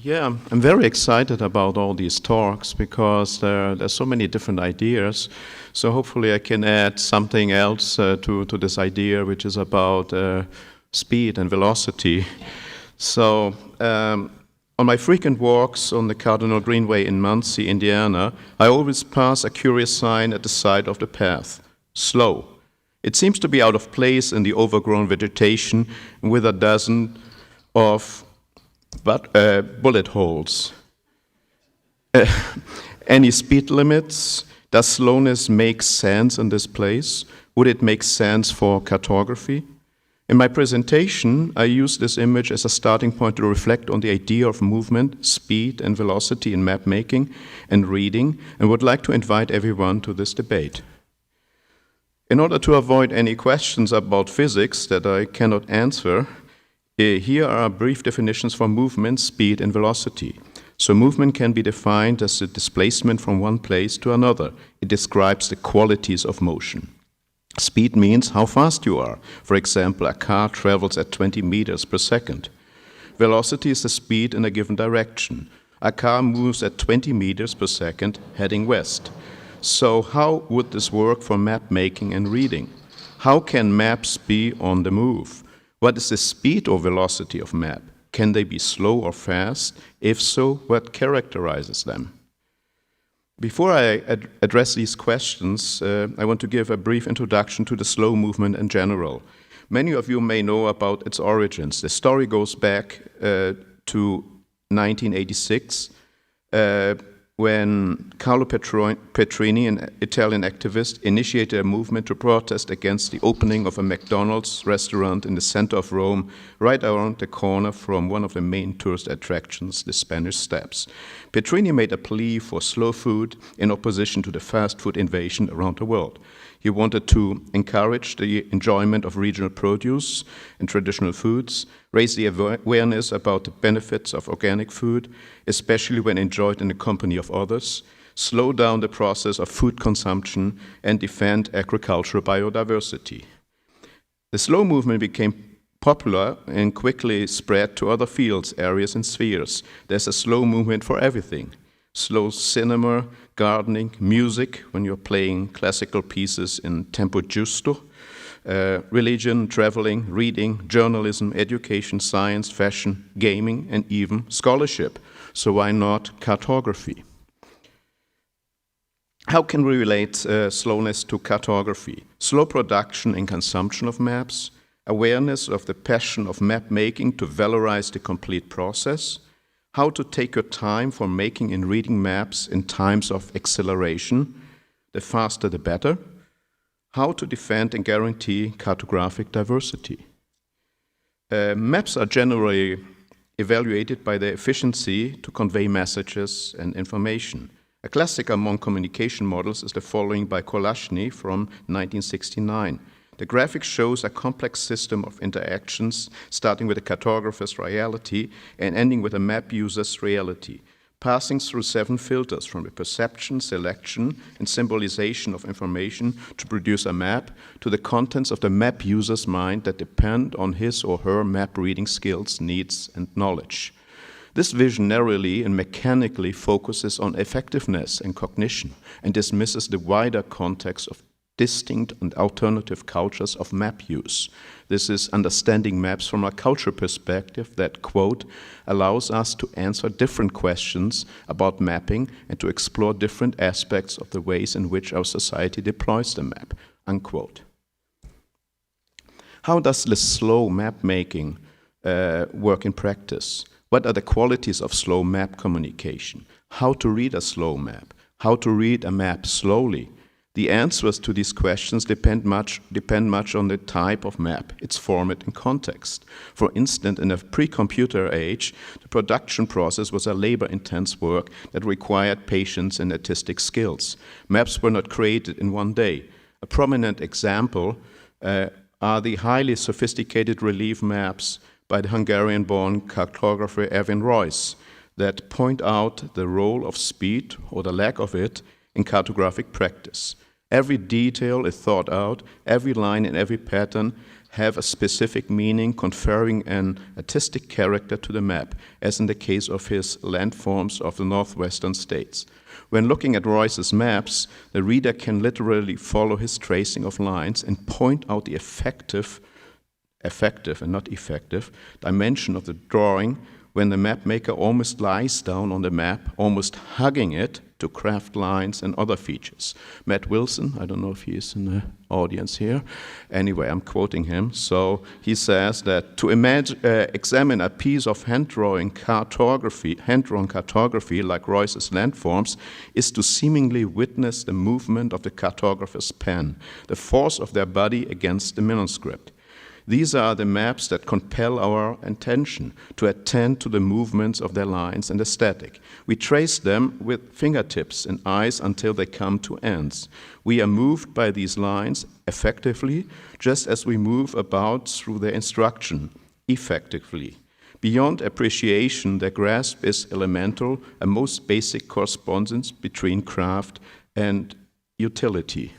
Yeah, I'm very excited about all these talks because there's so many different ideas. So hopefully I can add something else to this idea, which is about speed and velocity. So on my frequent walks on the Cardinal Greenway in Muncie, Indiana, I always pass a curious sign at the side of the path: slow. It seems to be out of place in the overgrown vegetation with a dozen of bullet holes. Any speed limits? Does slowness make sense in this place? Would it make sense for cartography? In my presentation, I use this image as a starting point to reflect on the idea of movement, speed, and velocity in map making and reading, and would like to invite everyone to this debate. In order to avoid any questions about physics that I cannot answer, here are brief definitions for movement, speed, and velocity. So movement can be defined as the displacement from one place to another. It describes the qualities of motion. Speed means how fast you are. For example, a car travels at 20 meters per second. Velocity is the speed in a given direction. A car moves at 20 meters per second heading west. So how would this work for map making and reading? How can maps be on the move? What is the speed or velocity of map? Can they be slow or fast? If so, what characterizes them? Before I address these questions, I want to give a brief introduction to the slow movement in general. Many of you may know about its origins. The story goes back to 1986, when Carlo Petrini, an Italian activist, initiated a movement to protest against the opening of a McDonald's restaurant in the center of Rome, right around the corner from one of the main tourist attractions, the Spanish Steps. Petrini made a plea for slow food in opposition to the fast food invasion around the world. He wanted to encourage the enjoyment of regional produce and traditional foods, raise the awareness about the benefits of organic food, especially when enjoyed in the company of others, slow down the process of food consumption, and defend agricultural biodiversity. The slow movement became popular and quickly spread to other fields, areas, and spheres. There's a slow movement for everything. Slow cinema, gardening, music, when you're playing classical pieces in tempo giusto, religion, traveling, reading, journalism, education, science, fashion, gaming, and even scholarship. So why not cartography? How can we relate slowness to cartography? Slow production and consumption of maps, awareness of the passion of map making to valorize the complete process, how to take your time for making and reading maps in times of acceleration, the faster the better, how to defend and guarantee cartographic diversity. Maps are generally evaluated by their efficiency to convey messages and information. A classic among communication models is the following by Kolashny from 1969. The graphic shows a complex system of interactions, starting with a cartographer's reality and ending with a map user's reality, passing through 7 filters from the perception, selection, and symbolization of information to produce a map, to the contents of the map user's mind that depend on his or her map reading skills, needs, and knowledge. This vision narrowly and mechanically focuses on effectiveness and cognition and dismisses the wider context of distinct and alternative cultures of map use. This is understanding maps from a cultural perspective that, quote, allows us to answer different questions about mapping and to explore different aspects of the ways in which our society deploys the map, unquote. How does this slow map making work in practice? What are the qualities of slow map communication? How to read a slow map? How to read a map slowly? The answers to these questions depend much on the type of map, its format and context. For instance, in a pre-computer age, the production process was a labor-intense work that required patience and artistic skills. Maps were not created in one day. A prominent example are the highly sophisticated relief maps by the Hungarian-born cartographer Erwin Royce that point out the role of speed, or the lack of it, in cartographic practice. Every detail is thought out, every line and every pattern have a specific meaning, conferring an artistic character to the map, as in the case of his landforms of the northwestern states. When looking at Royce's maps, the reader can literally follow his tracing of lines and point out the effective and not effective dimension of the drawing when the map maker almost lies down on the map, almost hugging it to craft lines and other features. Matt Wilson, I don't know if he is in the audience here. Anyway, I'm quoting him. So he says that to examine a piece of hand-drawn cartography like Royce's landforms is to seemingly witness the movement of the cartographer's pen, the force of their body against the manuscript. These are the maps that compel our attention to attend to the movements of their lines and aesthetic. We trace them with fingertips and eyes until they come to ends. We are moved by these lines effectively, just as we move about through their instruction effectively. Beyond appreciation, their grasp is elemental, a most basic correspondence between craft and utility.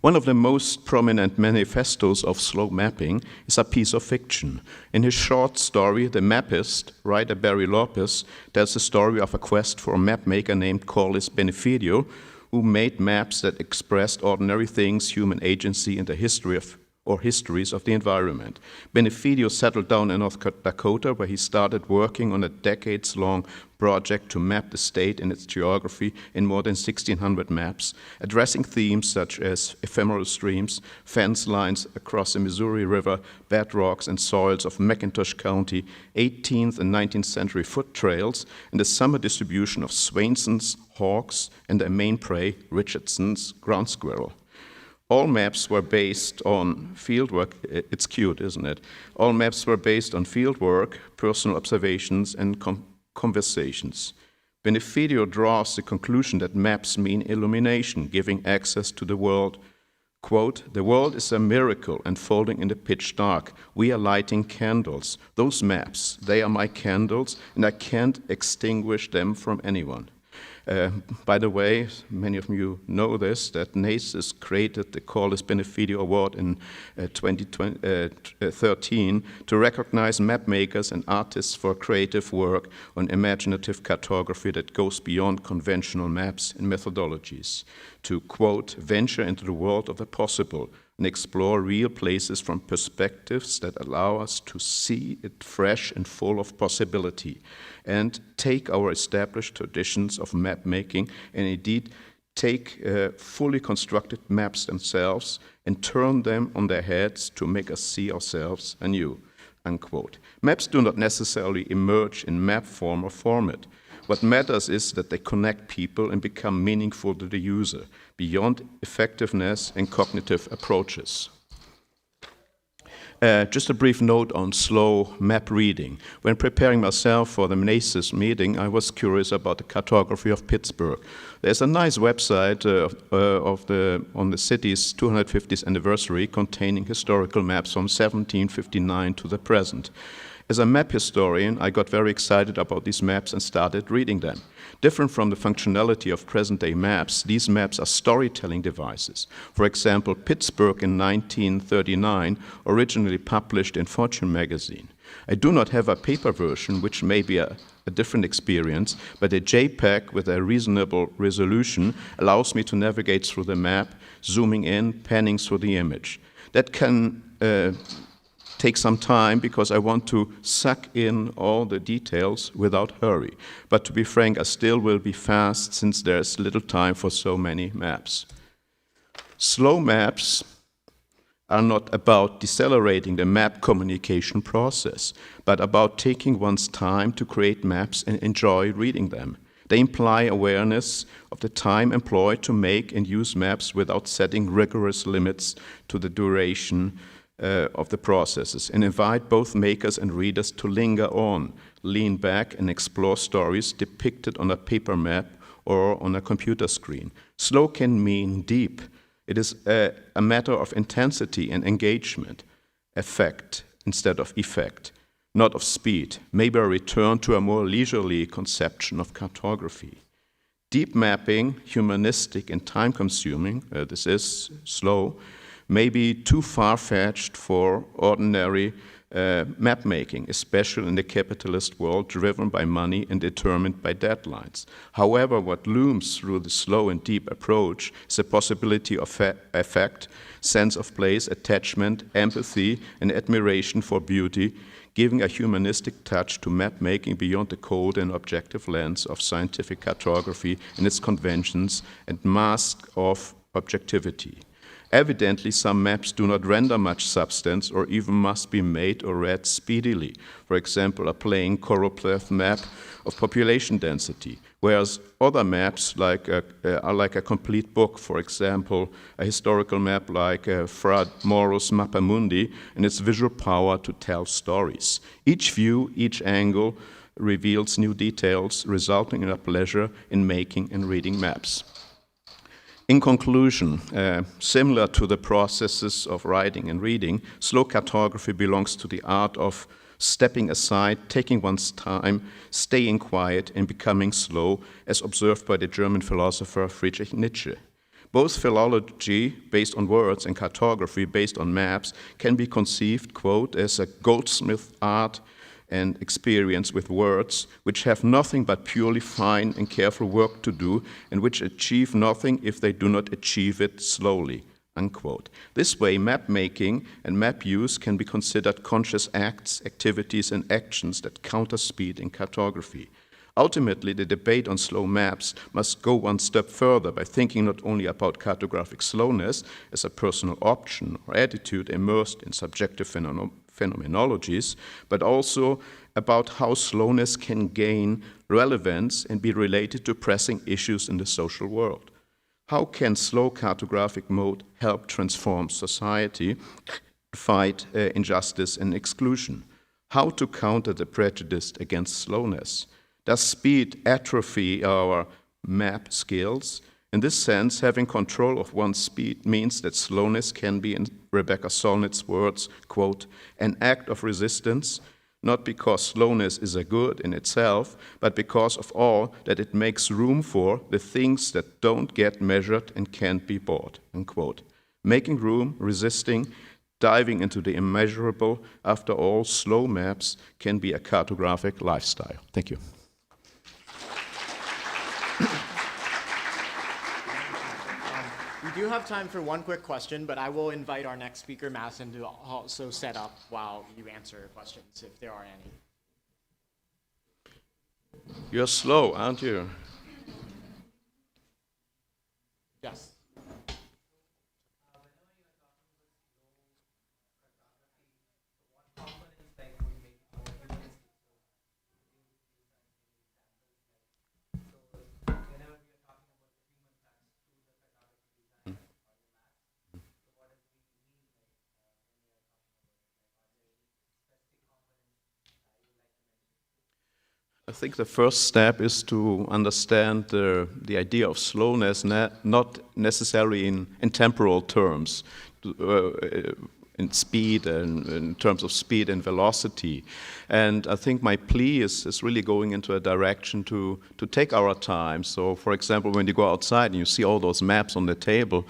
One of the most prominent manifestos of slow mapping is a piece of fiction. In his short story, The Mapist, writer Barry Lopez tells the story of a quest for a mapmaker named Corliss Benefidio, who made maps that expressed ordinary things, human agency, and the histories of the environment. Benefidio settled down in North Dakota, where he started working on a decades-long project to map the state and its geography in more than 1,600 maps, addressing themes such as ephemeral streams, fence lines across the Missouri River, bedrocks and soils of McIntosh County, 18th and 19th century foot trails, and the summer distribution of Swainson's hawks and their main prey, Richardson's ground squirrel. All maps were based on fieldwork. It's cute, isn't it? All maps were based on fieldwork, personal observations, and conversations. Benefidio draws the conclusion that maps mean illumination, giving access to the world. Quote, "The world is a miracle unfolding in the pitch dark. We are lighting candles. Those maps, they are my candles, and I can't extinguish them from anyone." By the way, many of you know this, that NACIS created the Corliss Benefidio Award in 2013 to recognize map makers and artists for creative work on imaginative cartography that goes beyond conventional maps and methodologies, to, quote, "venture into the world of the possible and explore real places from perspectives that allow us to see it fresh and full of possibility, and take our established traditions of map making and indeed take fully constructed maps themselves and turn them on their heads to make us see ourselves anew," unquote. Maps do not necessarily emerge in map form or format. What matters is that they connect people and become meaningful to the user, beyond effectiveness and cognitive approaches. Just a brief note on slow map reading. When preparing myself for the NACIS meeting, I was curious about the cartography of Pittsburgh. There's a nice website on the city's 250th anniversary containing historical maps from 1759 to the present. As a map historian, I got very excited about these maps and started reading them. Different from the functionality of present-day maps, these maps are storytelling devices. For example, Pittsburgh in 1939, originally published in Fortune magazine. I do not have a paper version, which may be a different experience, but a JPEG with a reasonable resolution allows me to navigate through the map, zooming in, panning through the image. That can take some time because I want to suck in all the details without hurry. But to be frank, I still will be fast since there's little time for so many maps. Slow maps are not about decelerating the map communication process, but about taking one's time to create maps and enjoy reading them. They imply awareness of the time employed to make and use maps without setting rigorous limits to the duration of the processes, and invite both makers and readers to linger on, lean back, and explore stories depicted on a paper map or on a computer screen. Slow can mean deep. It is a matter of intensity and engagement, effect instead of effect, not of speed, maybe a return to a more leisurely conception of cartography. Deep mapping, humanistic and time-consuming, this is slow, may be too far-fetched for ordinary map making, especially in the capitalist world driven by money and determined by deadlines. However, what looms through the slow and deep approach is a possibility of affect, sense of place, attachment, empathy, and admiration for beauty, giving a humanistic touch to map making beyond the cold and objective lens of scientific cartography and its conventions and mask of objectivity. Evidently, some maps do not render much substance or even must be made or read speedily. For example, a plain choropleth map of population density, whereas other maps are like a complete book. For example, a historical map like Fra Maurus Mappamundi and its visual power to tell stories. Each view, each angle reveals new details, resulting in a pleasure in making and reading maps. In conclusion, similar to the processes of writing and reading, slow cartography belongs to the art of stepping aside, taking one's time, staying quiet, and becoming slow, as observed by the German philosopher Friedrich Nietzsche. Both philology, based on words, and cartography, based on maps, can be conceived, quote, as a goldsmith art and experience with words, which have nothing but purely fine and careful work to do, and which achieve nothing if they do not achieve it slowly, unquote. This way, map making and map use can be considered conscious acts, activities, and actions that counter speed in cartography. Ultimately, the debate on slow maps must go one step further by thinking not only about cartographic slowness as a personal option or attitude immersed in subjective phenomenologies, but also about how slowness can gain relevance and be related to pressing issues in the social world. How can slow cartographic mode help transform society, fight injustice and exclusion? How to counter the prejudice against slowness? Does speed atrophy our map skills? In this sense, having control of one's speed means that slowness can be, in Rebecca Solnit's words, quote, an act of resistance, not because slowness is a good in itself, but because of all that it makes room for, the things that don't get measured and can't be bought, unquote. Making room, resisting, diving into the immeasurable, after all, slow maps can be a cartographic lifestyle. Thank you. We do have time for one quick question, but I will invite our next speaker, Madison, to also set up while you answer questions, if there are any. You're slow, aren't you? Yes. I think the first step is to understand the idea of slowness, not necessarily in temporal terms, in speed and in terms of speed and velocity. And I think my plea is really going into a direction to take our time. So, for example, when you go outside and you see all those maps on the table,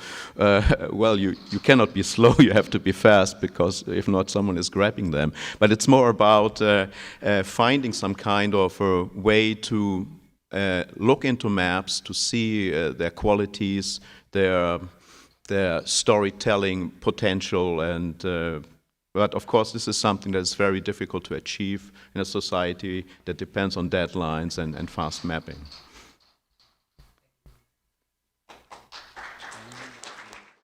well, you cannot be slow, you have to be fast, because if not, someone is grabbing them. But it's more about finding some kind of a way to look into maps, to see their qualities, their storytelling potential, and but of course this is something that is very difficult to achieve in a society that depends on deadlines and fast mapping.